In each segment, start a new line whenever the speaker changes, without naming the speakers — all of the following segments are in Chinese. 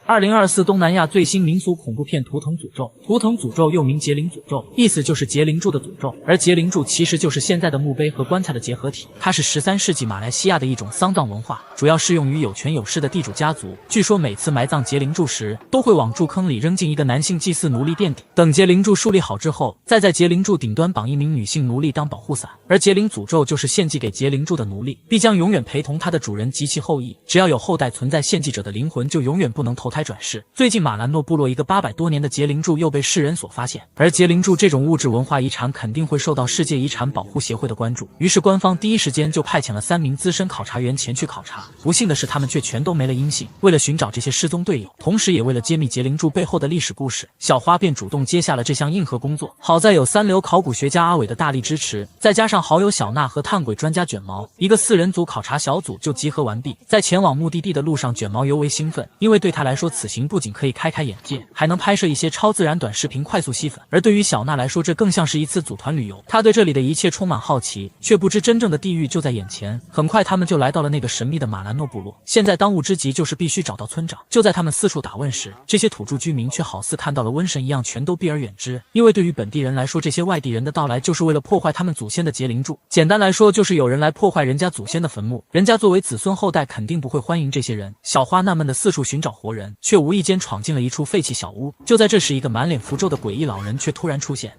2024东南亚最新民俗恐怖片《图腾诅咒》。图腾诅咒又名劫灵诅咒，意思就是劫灵柱的诅咒，而劫灵柱其实就是现在的墓碑和棺材的结合体。它是13世纪马来西亚的一种丧葬文化，主要适用于有权有势的地主家族。据说每次埋葬劫灵柱时，都会往柱坑里扔进一个男性祭祀奴隶垫底，等劫灵柱树立好之后，再在劫灵柱顶端绑一名女性奴隶当保护伞。而劫灵诅咒就是献祭给劫灵柱的奴隶，必将永远陪同他的主人及其后裔，只要有后代存在，献祭者的灵魂就永远不能投胎转世。最近马兰诺部落一个800多年的劫灵柱又被世人所发现，而劫灵柱这种物质文化遗产肯定会受到世界遗产保护协会的关注，于是官方第一时间就派遣了3名资深考察员前去考察。不幸的是，他们却全都没了音信。为了寻找这些失踪队友，同时也为了揭秘劫灵柱背后的历史故事，小花便主动接下了这项硬核工作。好在有3流考古学家阿伟的大力支持，再加上好友小娜和探鬼专家卷毛，一个4人组考察小组就集合完毕。在前往目的地的路上，卷毛尤为兴奋，因为对他来说，此行不仅可以开开眼界，还能拍摄一些超自然短视频快速吸粉。而对于小娜来说，这更像是一次组团旅游，她对这里的一切充满好奇，却不知真正的地狱就在眼前。很快他们就来到了那个神秘的马兰诺部落，现在当务之急就是必须找到村长。就在他们四处打问时，这些土著居民却好似看到了瘟神一样，全都避而远之。因为对于本地人来说，这些外地人的到来就是为了破坏他们祖先的劫灵柱。简单来说，就是有人来破坏人家祖先的坟墓，人家作为子孙后代肯定不会欢迎这些人。小花纳闷的四处寻找活人，却无意间闯进了一处废弃小屋。就在这时，一个满脸符咒的诡异老人却突然出现。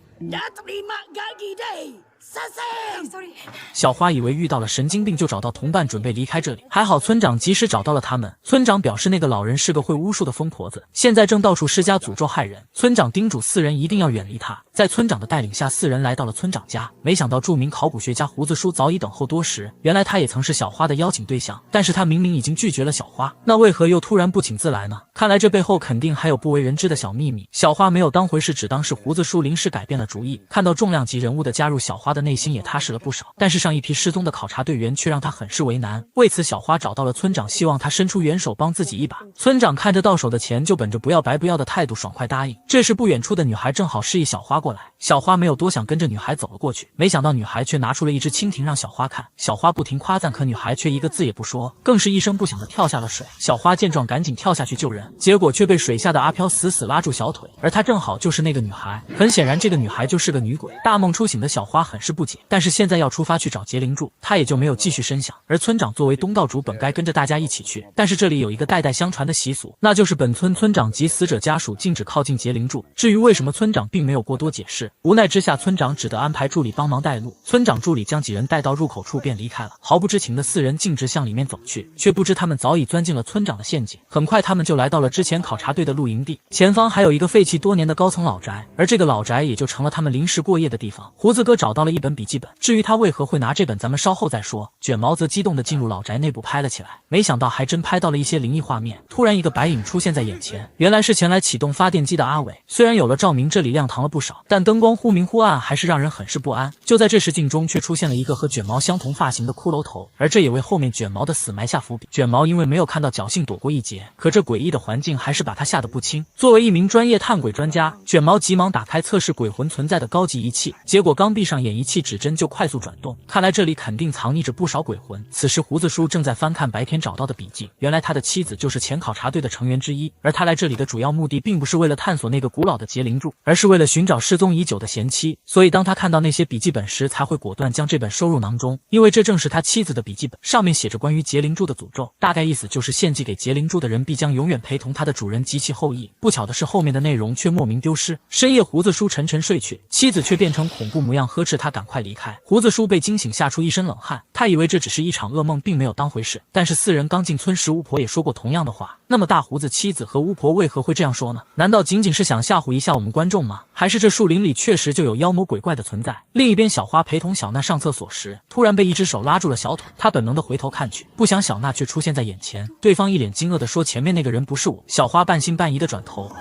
小花以为遇到了神经病，就找到同伴准备离开这里。还好村长及时找到了他们。村长表示那个老人是个会巫术的疯婆子，现在正到处施加诅咒害人。村长叮嘱4人一定要远离他。在村长的带领下，4人来到了村长家。没想到著名考古学家胡子叔早已等候多时，原来他也曾是小花的邀请对象，但是他明明已经拒绝了小花，那为何又突然不请自来呢？看来这背后肯定还有不为人知的小秘密。小花没有当回事，只当是胡子叔临时改变了主意。看到重量级人物的加入，小花的内心也踏实了不少。但是上一批失踪的考察队员却让他很是为难。为此，小花找到了村长，希望他伸出援手帮自己一把。村长看着到手的钱，就本着不要白不要的态度爽快答应。这时不远处的女孩正好示意小花过来，小花没有多想，跟着女孩走了过去。没想到女孩却拿出了一只蜻蜓让小花看，小花不停夸赞，可女孩却一个字也不说，更是一声不响的跳下了水。小花见状赶紧跳下去救人，结果却被水下的阿飘死死拉住小腿，而她正好就是那个女孩。很显然这个女孩就是个女鬼。大梦初醒的小花很是不解，但是现在要出发去找劫灵柱，她也就没有继续深想。而村长作为东道主，本该跟着大家一起去，但是这里有一个代代相传的习俗，那就是本村村长及死者家属禁止靠近劫灵柱。至于为什么，村长并没有过多解释。无奈之下，村长只得安排助理帮忙带路。村长助理将几人带到入口处便离开了。毫不知情的4人径直向里面走去，却不知他们早已钻进了村长的陷阱。很快他们就来到了之前考察队的露营地，前方还有一个废弃多年的高层老宅，而这个老宅也就成了他们临时过夜的地方。胡子哥找到了一本笔记本，至于他为何会拿这本，咱们稍后再说。卷毛则激动地进入老宅内部拍了起来，没想到还真拍到了一些灵异画面。突然一个白影出现在眼前，原来是前来启动发电机的阿伟。虽然有了照明，这里亮堂了不少，但灯光忽明忽暗，还是让人很是不安。就在这时，镜中却出现了一个和卷毛相同发型的骷髅头，而这也为后面卷毛的死埋下伏笔。卷毛因为没有看到，侥幸躲过一劫，可这诡异的环境还是把他吓得不轻。作为一名专业探鬼专家，卷毛急忙打开测试鬼魂存在的高级仪器，结果刚闭上眼，仪器指针就快速转动，看来这里肯定藏匿着不少鬼魂。此时胡子叔正在翻看白天找到的笔记，原来他的妻子就是前考察队的成员之一，而他来这里的主要目的并不是为了探索那个古老的劫灵柱，而是为了寻找失踪已久的贤妻。所以当他看到那些笔记本时，才会果断将这本收入囊中，因为这正是他妻子的笔记本，上面写着关于劫灵柱的诅咒，大概意思就是献祭给劫灵柱的人必将永远陪同他的主人及其后裔。不巧的是，后面的内容却莫名丢失。深夜胡子叔沉沉睡去，妻子却变成恐怖模样，呵斥他赶快离开。胡子叔被惊醒，吓出一身冷汗，他以为这只是一场噩梦，并没有当回事。但是4人刚进村时，巫婆也说过同样的话。那么大胡子妻子和巫婆为何会这样说呢？难道仅仅是想吓唬一下我们观众吗？还是这树林里确实就有妖魔鬼怪的存在？另一边，小花陪同小娜上厕所时，突然被一只手拉住了小腿，她本能的回头看去，不想小娜却出现在眼前。对方一脸惊愕的说：“前面那个人不是我。”小花半信半疑的转头。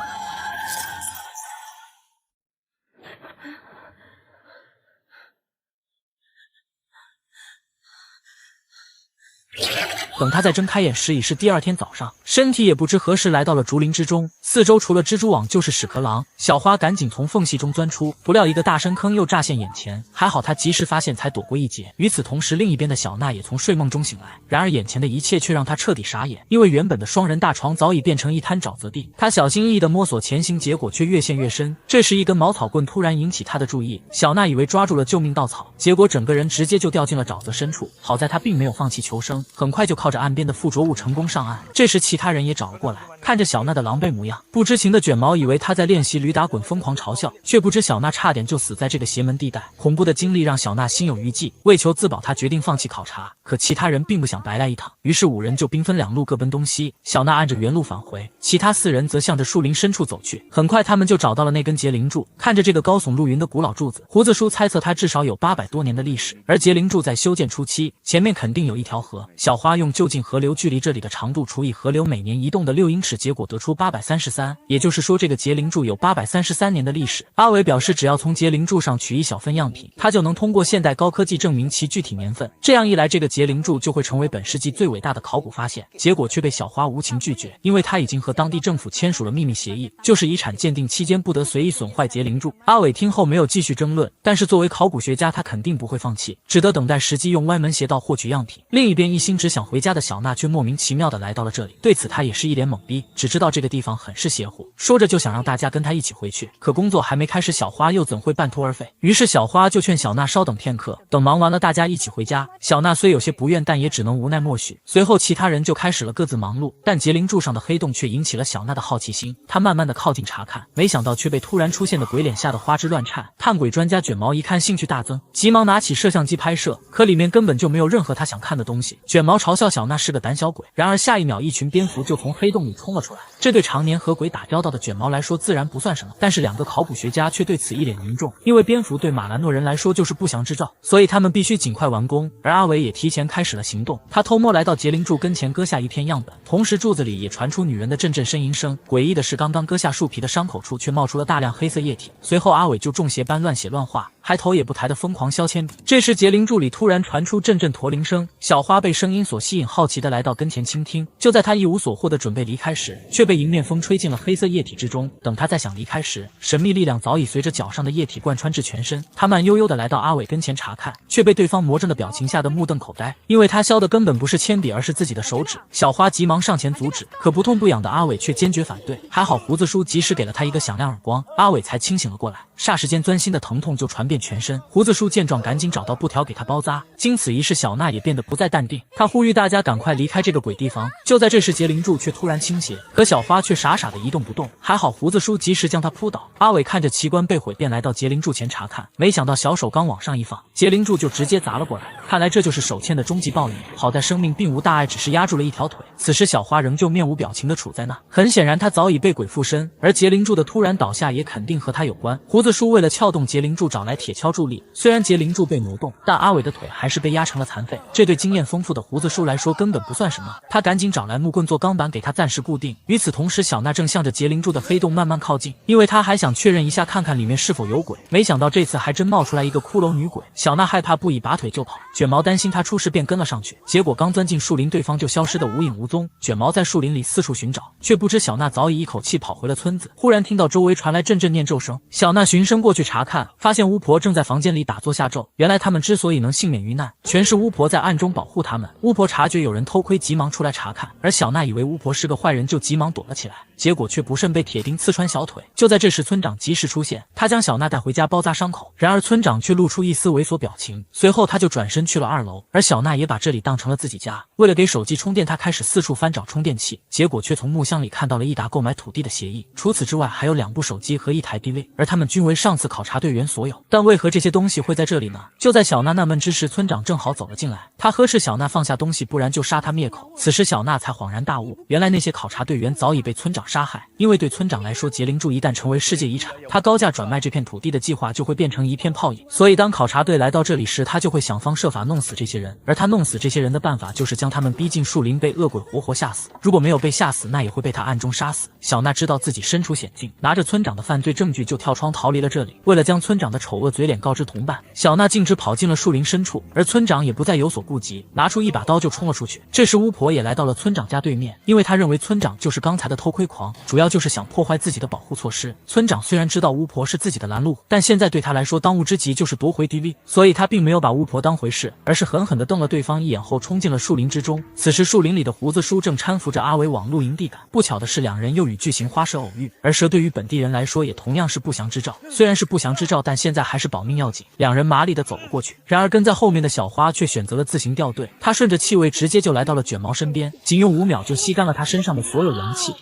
等他再睁开眼时，已是第二天早上，身体也不知何时来到了竹林之中，四周除了蜘蛛网就是屎壳郎。小花赶紧从缝隙中钻出，不料一个大深坑又乍现眼前，还好他及时发现才躲过一劫。与此同时，另一边的小娜也从睡梦中醒来，然而眼前的一切却让她彻底傻眼，因为原本的双人大床早已变成一滩沼泽地。她小心翼翼地摸索前行，结果却越陷越深。这时一根毛草棍突然引起她的注意，小娜以为抓住了救命稻草，结果整个人直接就掉进了沼泽深处。好在她并没有放弃求生，很快就靠着岸边的附着物成功上岸。这时其他人也找了过来，看着小娜的狼狈模样，不知情的卷毛以为她在练习驴打滚，疯狂嘲笑，却不知小娜差点就死在这个邪门地带。恐怖的经历让小娜心有余悸，为求自保，她决定放弃考察。可其他人并不想白来一趟，于是5人就兵分2路各奔东西。小娜按着原路返回，其他4人则向着树林深处走去。很快他们就找到了那根结灵柱，看着这个高耸入云的古老柱子，胡子叔猜测它至少有800多年的历史，而结灵柱在修建初期，前面肯定有一条河。小花用就近河流距离这里的长度除以河流每年移动的6英尺，结果得出833，也就是说这个结灵柱有833年的历史。阿伟表示只要从结灵柱上取一小份样品，他就能通过现代高科技证明其具体年份，这样一来这个结灵柱就会成为本世纪最伟大的考古发现。结果却被小花无情拒绝，因为他已经和当地政府签署了秘密协议，就是遗产鉴定期间不得随意损坏结灵柱。阿伟听后没有继续争论，但是作为考古学家他肯定不会放弃，只得等待时机用歪门邪道获取样品。另一边一心只想回家的小娜却莫名其妙的来到了这里，对此他也是一脸懵逼，只知道这个地方很是邪乎，说着就想让大家跟他一起回去，可工作还没开始，小花又怎会半途而废？于是小花就劝小娜稍等片刻，等忙完了大家一起回家。小娜虽有些不愿，但也只能无奈默许。随后其他人就开始了各自忙碌，但结灵柱上的黑洞却引起了小娜的好奇心，她慢慢的靠近查看，没想到却被突然出现的鬼脸吓得花枝乱颤。探鬼专家卷毛一看兴趣大增，急忙拿起摄像机拍摄，可里面根本就没有任何他想看的东西。卷毛嘲笑小娜是个胆小鬼，然而下一秒一群蝙蝠就从黑洞里冲了出来，这对常年和鬼打交道的卷毛来说自然不算什么，但是2个考古学家却对此一脸凝重，因为蝙蝠对马兰诺人来说就是不祥之兆，所以他们必须尽快完工。而阿伟也提前开始了行动，他偷摸来到结灵柱跟前割下一片样本，同时柱子里也传出女人的阵阵呻吟声。诡异的是，刚刚割下树皮的伤口处却冒出了大量黑色液体，随后阿伟就中邪般乱写乱画，还头也不抬的疯狂削铅笔。这时结灵柱里突然传出阵阵驼铃声，小花被声音所吸引，好奇的来到跟前倾听。就在他一无所获的准备离开时，却被迎面风吹进了黑色液体之中。等他再想离开时，神秘力量早已随着脚上的液体贯穿至全身。他慢悠悠的来到阿伟跟前查看，却被对方魔怔的表情吓得目瞪口呆，因为他削的根本不是铅笔，而是自己的手指。小花急忙上前阻止，可不痛不痒的阿伟却坚决反对。还好胡子叔及时给了他一个响亮耳光，阿伟才清醒了过来，霎时间钻心的疼痛就传遍全身。胡子叔见状赶紧找到布条给他包扎。经此一事，小娜也变得不再淡定，他呼吁大家赶快离开这个鬼地方。就在这时，结灵柱却突然倾斜，可小花却傻傻的一动不动，还好胡子叔及时将他扑倒。阿伟看着奇观被毁，便来到结灵柱前查看，没想到小手刚往上一放，结灵柱就直接砸了过来。看来这就是手欠的终极报应。好在生命并无大碍，只是压住了一条腿。此时小花仍旧面无表情的处在那，很显然她早已被鬼附身，而结灵柱的突然倒下也肯定和她有关。胡子叔为了撬动结灵柱找来铁锹助力，虽然结灵柱被挪动，但阿伟的腿还是被压成了残废。这对经验丰富的胡子叔来说根本不算什么，他赶紧找来木棍做钢板给他暂时固定。与此同时，小娜正向着结灵柱的黑洞慢慢靠近，因为他还想确认一下看看里面是否有鬼。没想到这次还真冒出来一个骷髅女鬼，小娜害怕不已，拔腿就跑。卷毛担心他出事便跟了上去，结果刚钻进树林，对方就消失得无影无踪。卷毛在树林里四处寻找，却不知小娜早已一口气跑回了村子。忽然听到周围传来阵阵念咒声，小娜循声过去查看，发现巫婆正在房间里打坐下咒。原来他们之所以能幸免于难，全是巫婆在暗中保护他们。巫婆察觉有人偷窥，急忙出来查看，而小娜以为巫婆是个坏人，就急忙躲了起来，结果却不慎被铁钉刺穿小腿。就在这时，村长及时出现，他将小娜带回家包扎伤口，然而村长却露出一丝猥琐表情，随后他就转身去了2楼，而小娜也把这里当成了自己家。为了给手机充电，他开始四处翻找充电器，结果却从木箱里看到了一沓购买土地的协议，除此之外还有2部手机和1台 DV， 而他们均为上次考察队员所有。但为何这些东西会在这里呢？就在小娜纳闷之时，村长正好走了进来，他呵斥小娜放下东西，不然就杀她灭口。此时小娜才恍然大悟，原来那些考察队员早已被村长杀害，因为对村长来说，结灵柱一旦成为世界遗产，他高价转卖这片土地的计划就会变成一片泡影。所以当考察队来到这里时，他就会想方设法弄死这些人，而他弄死这些人的办法就是将他们逼进树林，被恶鬼活活吓死。如果没有被吓死，那也会被他暗中杀死。小娜知道自己身处险境，拿着村长的犯罪证据就跳窗逃离离了这里。为了将村长的丑恶嘴脸告知同伴，小娜径直跑进了树林深处，而村长也不再有所顾忌，拿出一把刀就冲了出去。这时巫婆也来到了村长家对面，因为她认为村长就是刚才的偷窥狂，主要就是想破坏自己的保护措施。村长虽然知道巫婆是自己的拦路虎，但现在对他来说当务之急就是夺回 DV， 所以他并没有把巫婆当回事，而是狠狠地瞪了对方一眼后冲进了树林之中。此时树林里的胡子叔正搀扶着阿伟往露营地赶，不巧的是两人又与巨型花蛇偶遇，而蛇对于本地人来说也同样是不祥之兆。虽然是不祥之兆，但现在还是保命要紧，两人麻利地走了过去。然而跟在后面的小花却选择了自行掉队，他顺着气味直接就来到了卷毛身边，仅用5秒就吸干了他身上的所有阳气。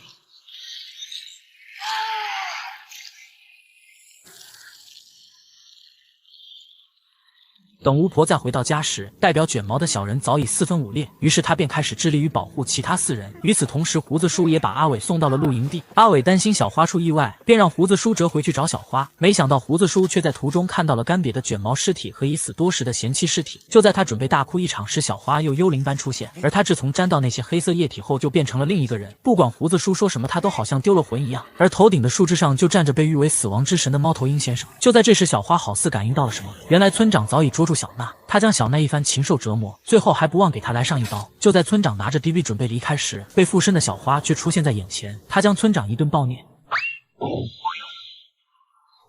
等巫婆再回到家时，代表卷毛的小人早已4分5裂，于是他便开始致力于保护其他4人。与此同时，胡子叔也把阿伟送到了露营地。阿伟担心小花出意外，便让胡子叔折回去找小花。没想到胡子叔却在途中看到了干瘪的卷毛尸体和已死多时的贤妻尸体。就在他准备大哭一场时，小花又幽灵般出现，而他自从沾到那些黑色液体后，就变成了另一个人。不管胡子叔说什么，他都好像丢了魂一样。而头顶的树枝上就站着被誉为死亡之神的猫头鹰先生。就在这时，小花好似感应到了什么，原来村长早已捉住小娜，他将小娜一番禽兽折磨，最后还不忘给她来上一刀。就在村长拿着 DV 准备离开时，被附身的小花却出现在眼前，他将村长一顿暴虐。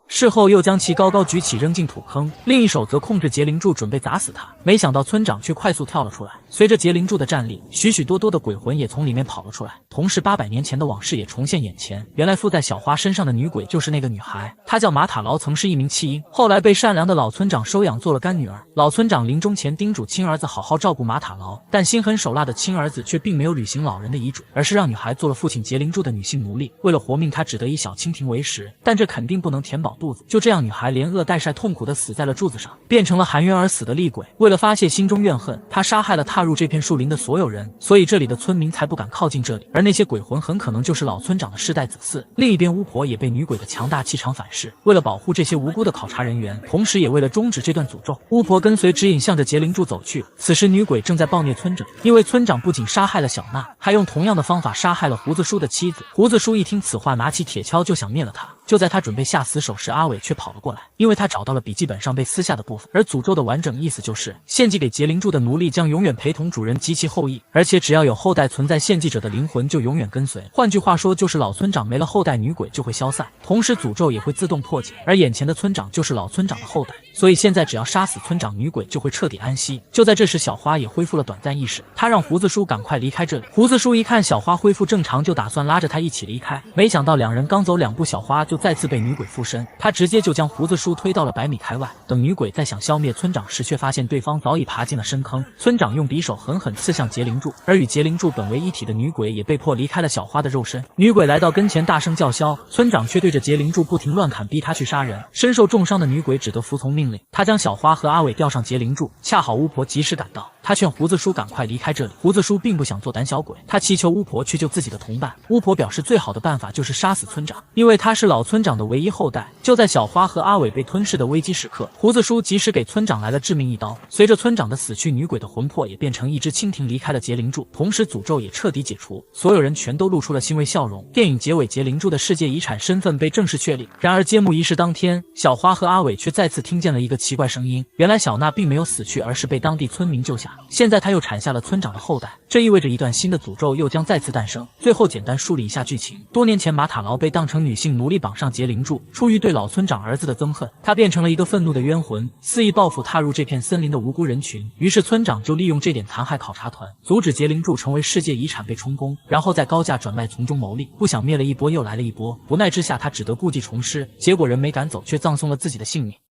事后又将其高高举起扔进土坑，另一手则控制结灵柱准备砸死他。没想到村长却快速跳了出来，随着结灵柱的站立，许许多多的鬼魂也从里面跑了出来，同时800年前的往事也重现眼前。原来附在小花身上的女鬼就是那个女孩，她叫马塔劳，曾是一名弃婴，后来被善良的老村长收养做了干女儿。老村长临终前叮嘱亲儿子好好照顾马塔劳，但心狠手辣的亲儿子却并没有履行老人的遗嘱，而是让女孩做了父亲结灵柱的女性奴隶。为了活命，她只得以小蜻蜓为食，但这肯定不能填饱肚子。就这样，女孩连饿带晒，痛苦地死在了柱子上，变成了含冤而死的厉鬼。为了发泄心中怨恨，她杀害了踏入这片树林的所有人，所以这里的村民才不敢靠近这里。而那些鬼魂很可能就是老村长的世代子嗣。另一边，巫婆也被女鬼的强大气场反噬。为了保护这些无辜的考察人员，同时也为了终止这段诅咒，巫婆跟随指引向着结灵柱走去。此时，女鬼正在暴虐村长，因为村长不仅杀害了小娜，还用同样的方法杀害了胡子叔的妻子。胡子叔一听此话，拿起铁锹就想灭了他。就在他准备下死手时，阿伟却跑了过来，因为他找到了笔记本上被撕下的部分，而诅咒的完整意思就是献祭给结灵柱的奴隶将永远陪同主人及其后裔，而且只要有后代存在，献祭者的灵魂就永远跟随。换句话说，就是老村长没了后代，女鬼就会消散，同时诅咒也会自动破解。而眼前的村长就是老村长的后代，所以现在只要杀死村长，女鬼就会彻底安息。就在这时，小花也恢复了短暂意识，她让胡子叔赶快离开这里。胡子叔一看小花恢复正常，就打算拉着她一起离开，没想到两人刚走2步，小花就再次被女鬼附身，她直接就将胡子叔推到了100米开外。等女鬼再想消灭村长时，却发现对方早已爬进了深坑。村长用匕首狠狠刺向结灵柱，而与结灵柱本为一体的女鬼也被迫离开了小花的肉身。女鬼来到跟前大声叫嚣，村长却对着结灵柱不停乱砍，逼她去杀人。身受重伤的女鬼只得服从命令，她将小花和阿伟吊上结灵柱。恰好巫婆及时赶到，她劝胡子叔赶快离开这里。胡子叔并不想做胆小鬼，他祈求巫婆去救自己的同伴。巫婆表示最好的办法就是杀死村长，因为他是老村长的唯一后代。就在小花和阿伟被吞噬的危机时刻，胡子叔及时给村长来了致命一刀。随着村长的死去，女鬼的魂魄也变成一只蜻蜓离开了结灵柱，同时诅咒也彻底解除，所有人全都露出了欣慰笑容。电影结尾，结灵柱的世界遗产身份被正式确立。然而揭幕仪式当天，小花和阿伟却再次听见了一个奇怪声音，原来小娜并没有死去，而是被当地村民救下，现在她又产下了村长的后代，这意味着一段新的诅咒又将再次诞生。最后简单梳理一下剧情，多年前马塔劳被当成女性奴隶绑上结灵柱，出于对老村长儿子的憎恨，他变成了一个愤怒的冤魂，肆意报复踏入这片森林的无辜人群。于是村长就利用这点残害考察团，阻止结灵柱成为世界遗产被充公，然后再高价转卖，从中牟利。不想灭了一波又来了一波，无奈之下他只得故技重施，结果人没赶走，却葬送了自己的性命。